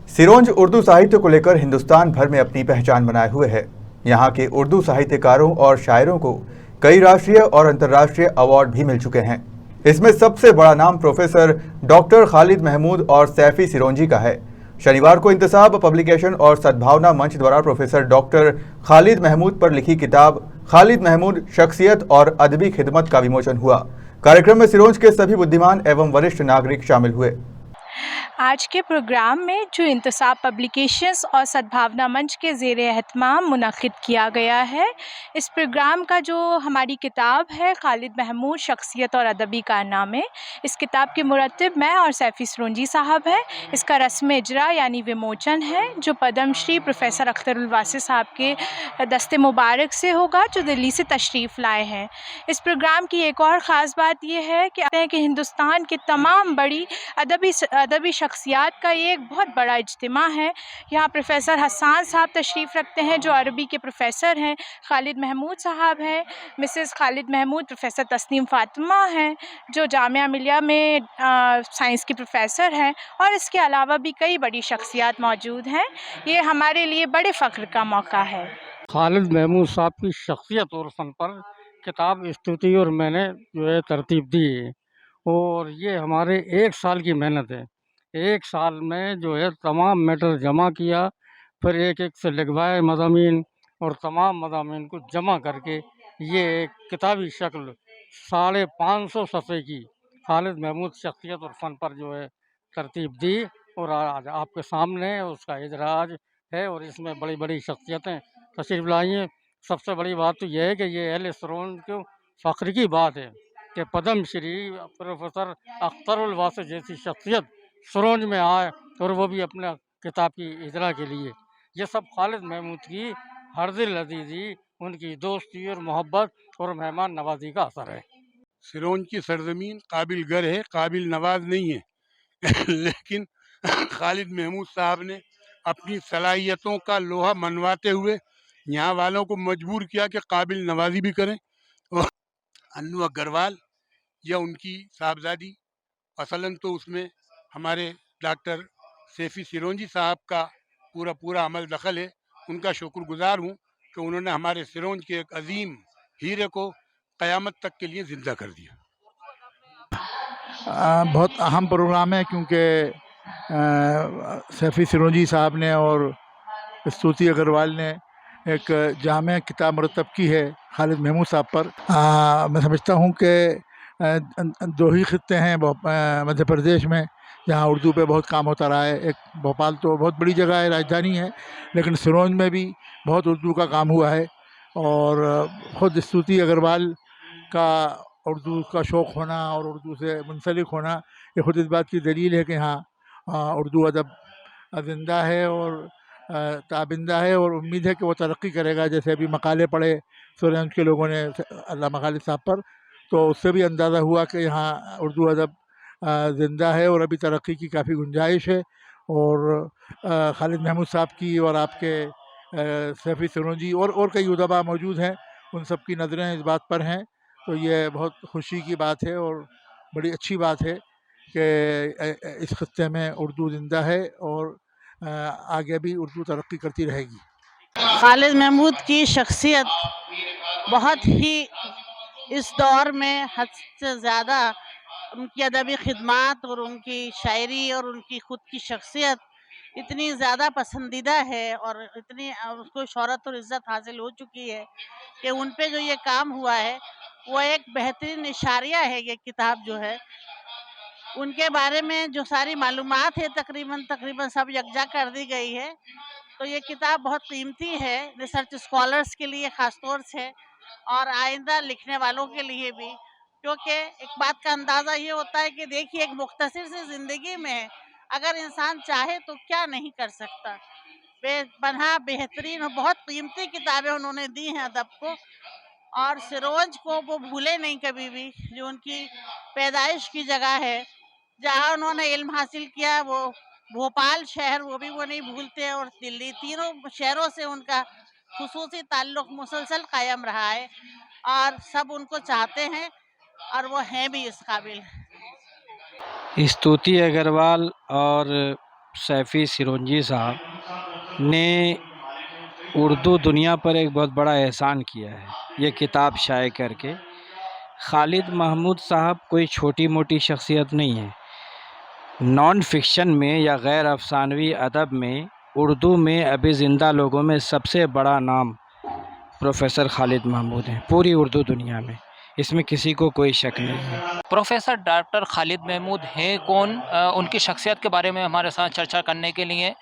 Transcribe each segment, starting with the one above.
सिरोंज उर्दू साहित्य को लेकर हिंदुस्तान भर में अपनी पहचान बनाए हुए है। यहाँ के उर्दू साहित्यकारों और शायरों को कई राष्ट्रीय और अंतर्राष्ट्रीय अवार्ड भी मिल चुके हैं। इसमें सबसे बड़ा नाम प्रोफेसर डॉक्टर खालिद महमूद और सैफी सिरोंजी का है। शनिवार को इंतसाब पब्लिकेशन और सद्भावना मंच द्वारा प्रोफेसर डॉक्टर खालिद महमूद पर लिखी किताब खालिद महमूद शख्सियत और अदबी खिदमत का विमोचन हुआ। कार्यक्रम में सिरोंज के सभी बुद्धिमान एवं वरिष्ठ नागरिक शामिल हुए। आज के प्रोग्राम में जो इंतसाब पब्लिकेशंस और सद्भावना मंच के ज़ेर एहतमाम मुनक़िद किया गया है, इस प्रोग्राम का जो हमारी किताब है खालिद महमूद शख्सियत और अदबी कारनामे, इस किताब के मुरत्तिब मैं और सैफ़ी सिरोंजी साहब हैं। इसका रस्म इजरा यानी विमोचन है जो पद्म श्री प्रोफेसर अख्तरुल वासी साहब के दस्ते मुबारक से होगा, जो दिल्ली से तशरीफ़ लाए हैं। इस प्रोग्राम की एक और ख़ास बात यह है कि हिंदुस्तान के तमाम बड़ी अदबी शख्सियात का ये एक बहुत बड़ा इज्तिमा है। यहाँ प्रोफेसर हसन साहब तशरीफ़ रखते हैं जो अरबी के प्रोफेसर हैं, खालिद महमूद साहब हैं, मिसेस खालिद महमूद प्रोफेसर तस्नीम फ़ातिमा हैं जो जामिया मिलिया में साइंस की प्रोफेसर हैं, और इसके अलावा भी कई बड़ी शख्सियात मौजूद हैं। ये हमारे लिए बड़े फ़ख्र का मौका है। खालिद महमूद साहब की शख्सियत और फ़न पर किताब स्तुति और मैंने जो है तरतीब दी है, और ये हमारे 1 साल की मेहनत है। 1 साल में जो है तमाम मैटर जमा किया, फिर एक से लिखवाए मज़ामीन, और तमाम मज़ामीन को जमा करके ये एक किताबी शक्ल 550 सफ़े की खालिद महमूद शख्सियत और फ़न पर जो है तरतीब दी, और आज आपके सामने उसका इजराज है। और इसमें बड़ी बड़ी शख्सियतें तशरीफ़ लाई हैं। सबसे बड़ी बात तो यह है कि ये अहले सिरोंज को फ़ख्र की बात है कि पद्म श्री प्रोफेसर अख्तरुल वासी जैसी शख्सियत सिरोंज में आए, और वो भी अपने किताब की इजरा के लिए। ये सब खालिद महमूद की हर्दिल अजीज़ी, उनकी दोस्ती और मोहब्बत और मेहमान नवाजी का असर है। सिरोंज की सरजमीन काबिल गर है, काबिल नवाज नहीं है लेकिन खालिद महमूद साहब ने अपनी सलाहियतों का लोहा मनवाते हुए यहाँ वालों को मजबूर किया कि काबिल नवाजी भी करें। और अन्नू अग्रवाल या उनकी साहबजादी, असलन तो उसमें हमारे डॉक्टर सैफी सिरोंजी साहब का पूरा अमल दखल है। उनका शुक्रगुजार हूँ कि उन्होंने हमारे सिरोंज के एक अजीम हीरे को क़यामत तक के लिए ज़िंदा कर दिया। बहुत अहम प्रोग्राम है क्योंकि सैफी सिरोंजी साहब ने और स्तुति अग्रवाल ने एक जामे किताब मुरतब की है खालिद महमूद साहब पर। मैं समझता हूँ कि 2 ही खित्ते हैं मध्य प्रदेश में जहाँ उर्दू पे बहुत काम होता रहा है। एक भोपाल तो बहुत बड़ी जगह है, राजधानी है, लेकिन सिरोंज में भी बहुत उर्दू का काम हुआ है। और ख़ुद स्तुति अग्रवाल का उर्दू का शौक़ होना और उर्दू से मुंसलिक होना, ये ख़ुद इस बात की दलील है कि हाँ उर्दू अदब ज़िंदा है और ताबिंदा है, और उम्मीद है कि वो तरक्की करेगा। जैसे अभी मकाले पढ़े सिरोंज के लोगों ने अल्लामा खालिद साहब पर, तो उससे भी अंदाज़ा हुआ कि यहाँ उर्दू अदब ज़िंदा है और अभी तरक्की की काफ़ी गुंजाइश है। और खालिद महमूद साहब की और आपके सैफी सिरोंजी और कई उदबा मौजूद हैं, उन सब की नज़रें इस बात पर हैं। तो ये बहुत खुशी की बात है और बड़ी अच्छी बात है कि इस खित्ते में उर्दू ज़िंदा है और आगे भी उर्दू तरक्की करती रहेगी। खालिद महमूद की शख्सियत बहुत ही इस दौर में हद से ज़्यादा, उनकी अदबी खिदमत और उनकी शायरी और उनकी ख़ुद की शख्सियत इतनी ज़्यादा पसंदीदा है और इतनी उसको शोहरत और इज़्ज़त हासिल हो चुकी है कि उन पे जो ये काम हुआ है वो एक बेहतरीन इशारिया है। ये किताब जो है उनके बारे में जो सारी मालूमात है तकरीबन सब यकजा कर दी गई है। तो ये किताब बहुत कीमती है रिसर्च स्कॉलर्स के लिए ख़ास तौर से, और आइंदा लिखने वालों के लिए भी, क्योंकि एक बात का अंदाज़ा ये होता है कि देखिए एक मुख्तसर सी ज़िंदगी में अगर इंसान चाहे तो क्या नहीं कर सकता। बेपनाह बेहतरीन और बहुत कीमती किताबें उन्होंने दी हैं अदब को, और सिरोंज को वो भूले नहीं कभी भी, जो उनकी पैदाइश की जगह है, जहाँ उन्होंने इल्म हासिल किया, वो भोपाल शहर वो भी वो नहीं भूलते हैं, और दिल्ली, तीनों शहरों से उनका खुसूसी ताल्लुक़ मुसलसल कायम रहा है और सब उनको चाहते हैं और वो हैं भी इस काबिल। स्तुति अग्रवाल और सैफ़ी सिरोंजी साहब ने उर्दू दुनिया पर एक बहुत बड़ा एहसान किया है ये किताब शाये करके। खालिद महमूद साहब कोई छोटी मोटी शख्सियत नहीं है। नॉन फिक्शन में या गैर अफसानवी अदब में उर्दू में अभी ज़िंदा लोगों में सबसे बड़ा नाम प्रोफेसर खालिद महमूद हैं पूरी उर्दू दुनिया में, इसमें किसी को कोई शक नहीं है। प्रोफेसर डॉक्टर खालिद महमूद हैं कौन? उनकी शख्सियत के बारे में हमारे साथ चर्चा करने के लिए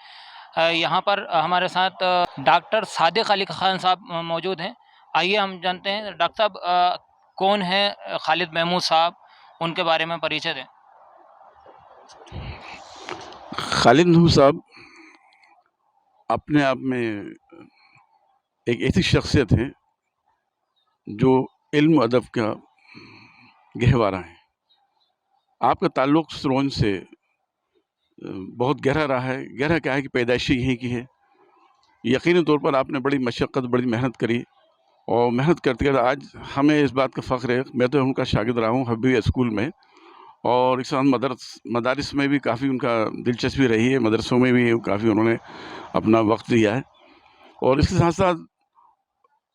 यहाँ पर हमारे साथ डॉक्टर सादिक अली खान साहब मौजूद हैं। आइए हम जानते हैं डॉक्टर साहब कौन है खालिद महमूद साहब, उनके बारे में परिचय दें। खालिद महमूद साहब अपने आप में एक ऐसी शख्सियत है जो इल्म अदब का गहवारा है। आपका ताल्लुक़ सिरोंज से बहुत गहरा रहा है। गहरा क्या है कि पैदाइशी यहीं की है। यकीनी तौर पर आपने बड़ी मशक्क़त, बड़ी मेहनत करी और मेहनत करते करते आज हमें इस बात का फ़ख्र है। मैं तो उनका शागिर्द रहा हूँ हबीब स्कूल में, और इस मदारिस में भी काफ़ी उनका दिलचस्पी रही है। मदरसों में भी काफ़ी उन्होंने अपना वक्त दिया है। और इसके साथ साथ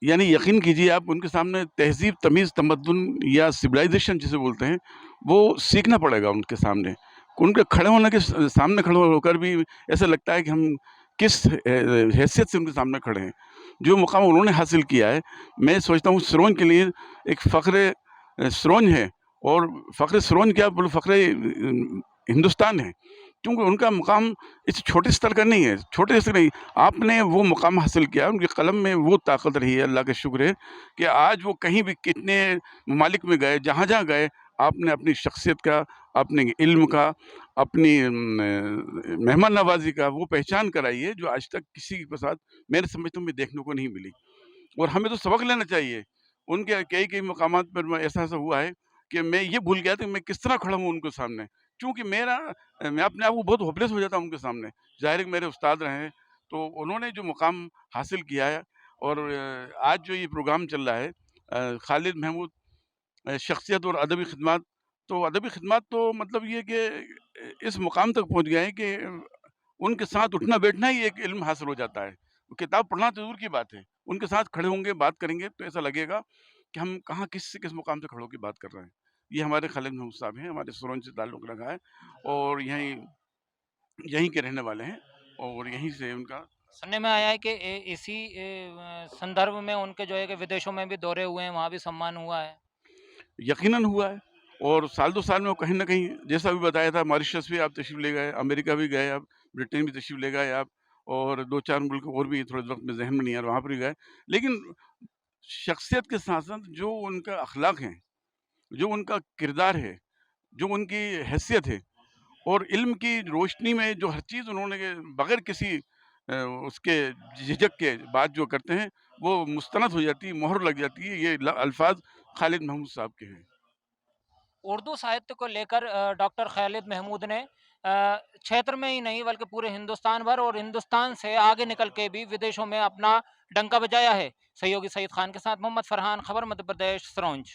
यानी यकीन कीजिए आप, उनके सामने तहज़ीब, तमीज़, तमद्दुन या सिविलाइजेशन जिसे बोलते हैं वो सीखना पड़ेगा उनके सामने। उनके खड़े होने के सामने खड़े होकर भी ऐसा लगता है कि हम किस हैसियत से उनके सामने खड़े हैं। जो मुकाम उन्होंने हासिल किया है, मैं सोचता हूँ सिरोंज के लिए एक फ़ख्र सिरोंज है, और फ़ख्र सिरोंज क्या बोलो, फ़ख्र हिंदुस्तान है। क्योंकि उनका मुकाम इस छोटे स्तर का नहीं है, छोटे स्तर नहीं, आपने वो मुकाम हासिल किया। उनके कलम में वो ताकत रही है, अल्लाह का शुक्र है कि आज वो कहीं भी कितने ममालिक में गए, जहाँ जहाँ गए, आपने अपनी शख्सियत का, अपने इल्म का, अपनी मेहमान नवाजी का वो पहचान कराई है जो आज तक किसी के साथ मेरे समझता हूँ देखने को नहीं मिली। और हमें तो सबक लेना चाहिए। उनके कई कई मकामात पर ऐसा ऐसा हुआ है कि मैं ये भूल गया था कि मैं किस तरह खड़ा हूँ उनके सामने, क्योंकि मैं अपने आप को बहुत होपलेस हो जाता हूँ उनके सामने। ज़ाहिर है कि मेरे उस्ताद रहे हैं, तो उन्होंने जो मुकाम हासिल किया है। और आज जो ये प्रोग्राम चल रहा है खालिद महमूद शख्सियत और अदबी खिदमत, तो अदबी खिदमत तो मतलब ये कि इस मुकाम तक पहुँच गए हैं कि उनके साथ उठना बैठना ही एक इल्म हासिल हो जाता है। किताब पढ़ना तो दूर की बात है, उनके साथ खड़े होंगे, बात करेंगे तो ऐसा लगेगा कि हम कहाँ किस मुकाम से खड़े होकर बात कर रहे हैं। ये हमारे खालिद महमूद साहब हैं, हमारे सिरोंज से ताल्लुक़ रखा है और यहीं के रहने वाले हैं, और यहीं से उनका सुनने में आया है कि इसी संदर्भ में उनके जो है कि विदेशों में भी दौरे हुए हैं, वहाँ भी सम्मान हुआ है। यकीनन हुआ है, और साल 2 साल में वो कहीं न कहीं, जैसा भी बताया था, मॉरिशस भी आप तशरीफ़ ले गए, अमेरिका भी गए आप, ब्रिटेन भी तशरीफ़ ले गए आप, और 2-4 मुल्क और भी थोड़े वक़्त में ज़हन में नहीं आ रहा, वहाँ पर भी गए। लेकिन शख्सियत के साथ-साथ जो उनका अखलाक है, जो उनका किरदार है, जो उनकी हैसियत है, और इल्म की रोशनी में जो हर चीज़ उन्होंने बग़ैर किसी उसके झिझक के बात जो करते हैं, वो मुस्तनद हो जाती है, मोहर लग जाती है। ये अल्फ़ाज़ खालिद महमूद साहब के हैं। उर्दू साहित्य को लेकर डॉक्टर खालिद महमूद ने क्षेत्र में ही नहीं बल्कि पूरे हिंदुस्तान भर और हिंदुस्तान से आगे निकल के भी विदेशों में अपना डंका बजाया है। सहयोगी सईद खान के साथ मोहम्मद फरहान, खबर मध्य प्रदेश, सिरोंज।